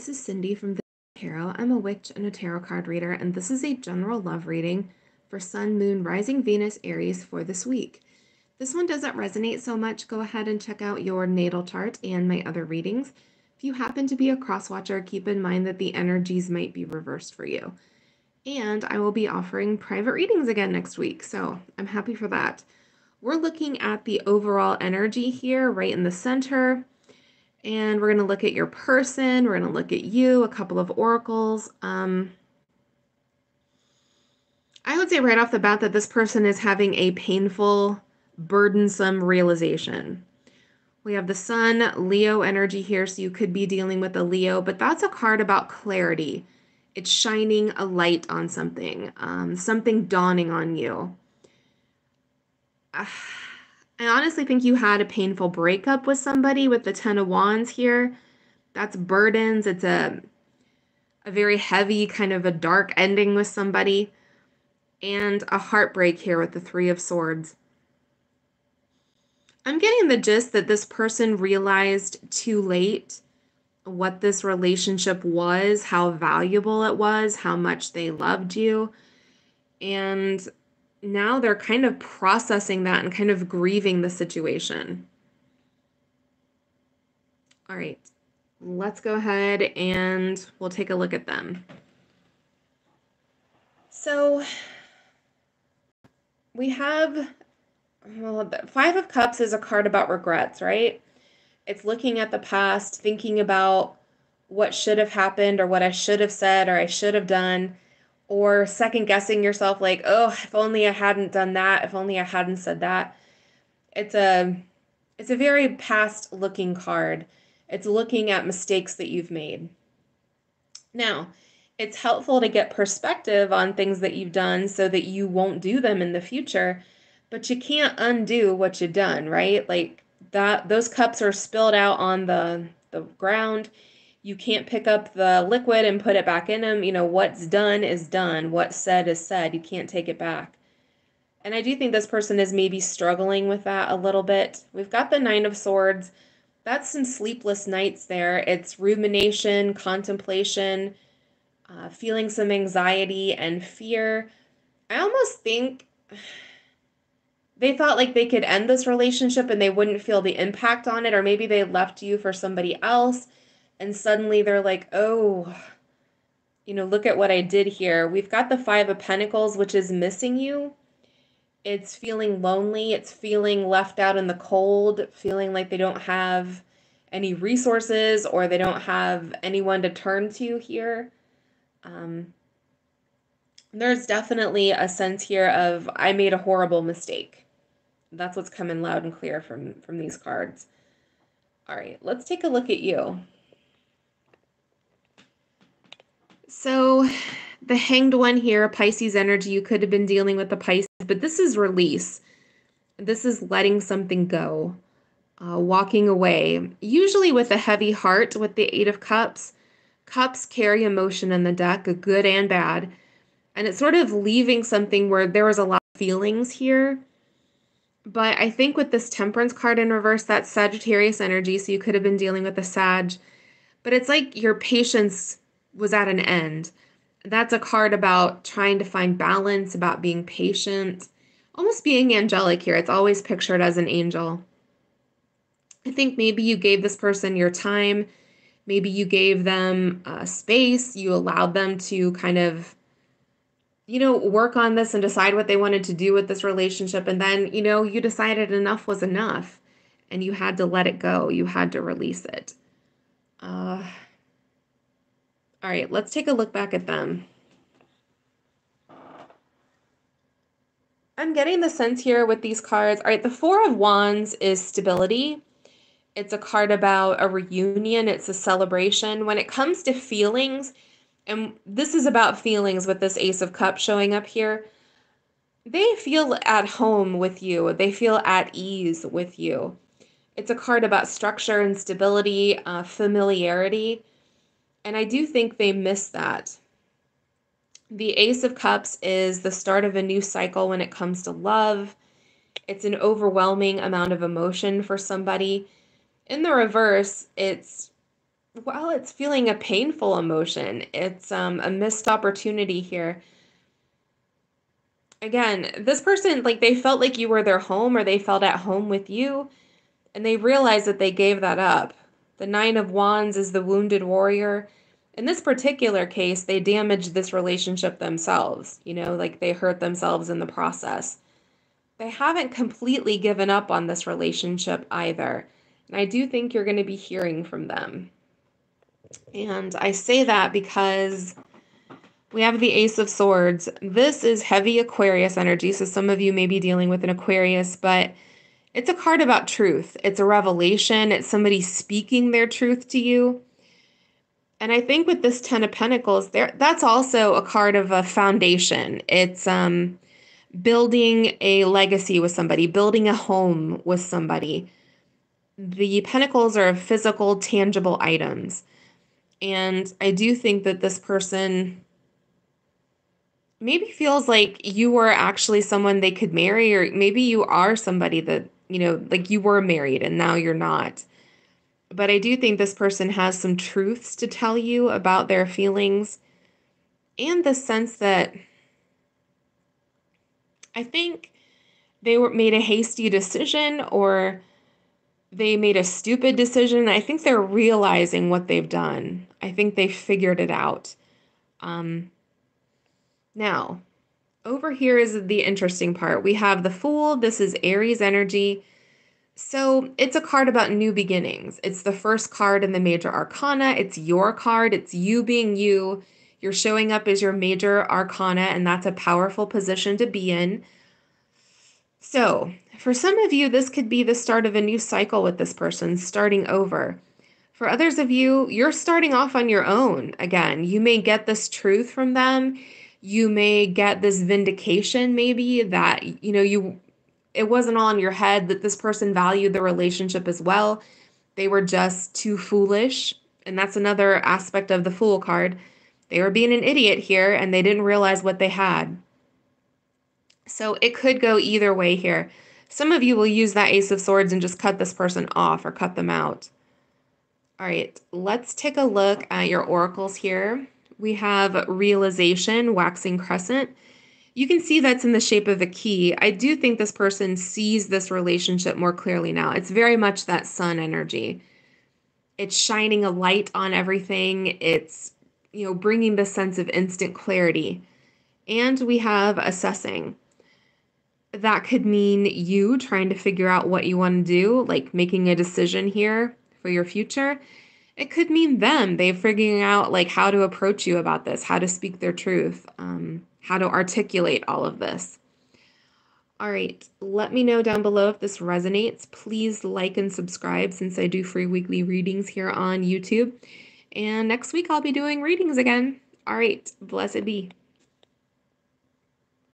this is Cindy from the Tarot. I'm a witch and a tarot card reader, and this is a general love reading for Sun, Moon, Rising, Venus, Aries for this week. This one doesn't resonate so much. Go ahead and check out your natal chart and my other readings. If you happen to be a cross-watcher, keep in mind that the energies might be reversed for you. And I will be offering private readings again next week, so I'm happy for that. We're looking at the overall energy here, right in the center. And we're going to look at your person. We're going to look at you, a couple of oracles. I would say right off the bat that this person is having a painful, burdensome realization. We have the Sun, Leo energy here, so you could be dealing with a Leo, but that's a card about clarity. It's shining a light on something, something dawning on you. I honestly think you had a painful breakup with somebody with the Ten of Wands here. That's burdens. It's a very heavy, kind of a dark ending with somebody. And a heartbreak here with the Three of Swords. I'm getting the gist that this person realized too late what this relationship was, how valuable it was, how much they loved you. And now they're kind of processing that and kind of grieving the situation. All right, let's go ahead and we'll take a look at them. So we have, well, the Five of Cups is a card about regrets, right? It's looking at the past, thinking about what should have happened or what I should have said or I should have done, or second guessing yourself like, oh, if only I hadn't done that, if only I hadn't said that. It's a very past looking card. It's looking at mistakes that you've made. Now, it's helpful to get perspective on things that you've done so that you won't do them in the future, but you can't undo what you've done, right? Like that, those cups are spilled out on the ground. You can't pick up the liquid and put it back in them. You know, what's done is done. What's said is said. You can't take it back. And I do think this person is maybe struggling with that a little bit. We've got the Nine of Swords. That's some sleepless nights there. It's rumination, contemplation, feeling some anxiety and fear. I almost think they thought like they could end this relationship and they wouldn't feel the impact on it, or maybe they left you for somebody else and suddenly they're like, oh, you know, look at what I did here. We've got the Five of Pentacles, which is missing you. It's feeling lonely. It's feeling left out in the cold, feeling like they don't have any resources or they don't have anyone to turn to here. There's definitely a sense here of, I made a horrible mistake. That's what's coming loud and clear from these cards. All right, let's take a look at you. So the Hanged One here, Pisces energy, you could have been dealing with the Pisces, but this is release. This is letting something go, walking away, usually with a heavy heart with the Eight of Cups. Cups carry emotion in the deck, good and bad, and it's sort of leaving something where there was a lot of feelings here. But I think with this Temperance card in reverse, that's Sagittarius energy, so you could have been dealing with a Sag, but it's like your patience was at an end. That's a card about trying to find balance, about being patient, almost being angelic here. It's always pictured as an angel. I think maybe you gave this person your time. Maybe you gave them space. You allowed them to kind of, you know, work on this and decide what they wanted to do with this relationship. And then, you know, you decided enough was enough and you had to let it go. You had to release it. All right, let's take a look back at them. I'm getting the sense here with these cards. All right, the Four of Wands is stability. It's a card about a reunion. It's a celebration. When it comes to feelings, and this is about feelings with this Ace of Cups showing up here, they feel at home with you. They feel at ease with you. It's a card about structure and stability, familiarity. And I do think they miss that. The Ace of Cups is the start of a new cycle when it comes to love. It's an overwhelming amount of emotion for somebody. In the reverse, it's Well, it's feeling a painful emotion. It's a missed opportunity here. Again, this person, like they felt like you were their home or they felt at home with you, and they realized that they gave that up. The Nine of Wands is the wounded warrior. In this particular case, they damaged this relationship themselves, like they hurt themselves in the process. They haven't completely given up on this relationship either. And I do think you're going to be hearing from them. And I say that because we have the Ace of Swords. This is heavy Aquarius energy, so some of you may be dealing with an Aquarius, but it's a card about truth. It's a revelation. It's somebody speaking their truth to you. And I think with this Ten of Pentacles, that's also a card of a foundation. It's building a legacy with somebody, building a home with somebody. The Pentacles are physical, tangible items. And I do think that this person maybe feels like you were actually someone they could marry, or maybe you are somebody that, like you were married and now you're not. But I do think this person has some truths to tell you about their feelings, and the sense that I think they made a hasty decision, or they made a stupid decision. I think they're realizing what they've done. I think they figured it out. Now, over here is the interesting part. We have the Fool. This is Aries energy. So it's a card about new beginnings. It's the first card in the major arcana. It's your card. It's you being you. You're showing up as your major arcana, and that's a powerful position to be in. So for some of you, this could be the start of a new cycle with this person, starting over. For others of you, you're starting off on your own again. You may get this truth from them. You may get this vindication, maybe, that, it wasn't all in your head, that this person valued the relationship as well. They were just too foolish. And that's another aspect of the Fool card. They were being an idiot here and they didn't realize what they had. So it could go either way here. Some of you will use that Ace of Swords and just cut this person off or cut them out. All right, let's take a look at your oracles here. We have Realization, Waxing Crescent. You can see that's in the shape of a key. I do think this person sees this relationship more clearly now. It's very much that sun energy. It's shining a light on everything. It's, bringing the sense of instant clarity. And we have Assessing. That could mean you trying to figure out what you want to do, like making a decision here for your future. It could mean them. They're figuring out like how to approach you about this, how to speak their truth, how to articulate all of this. All right, let me know down below if this resonates. Please like and subscribe, since I do free weekly readings here on YouTube. And next week I'll be doing readings again. All right, blessed be.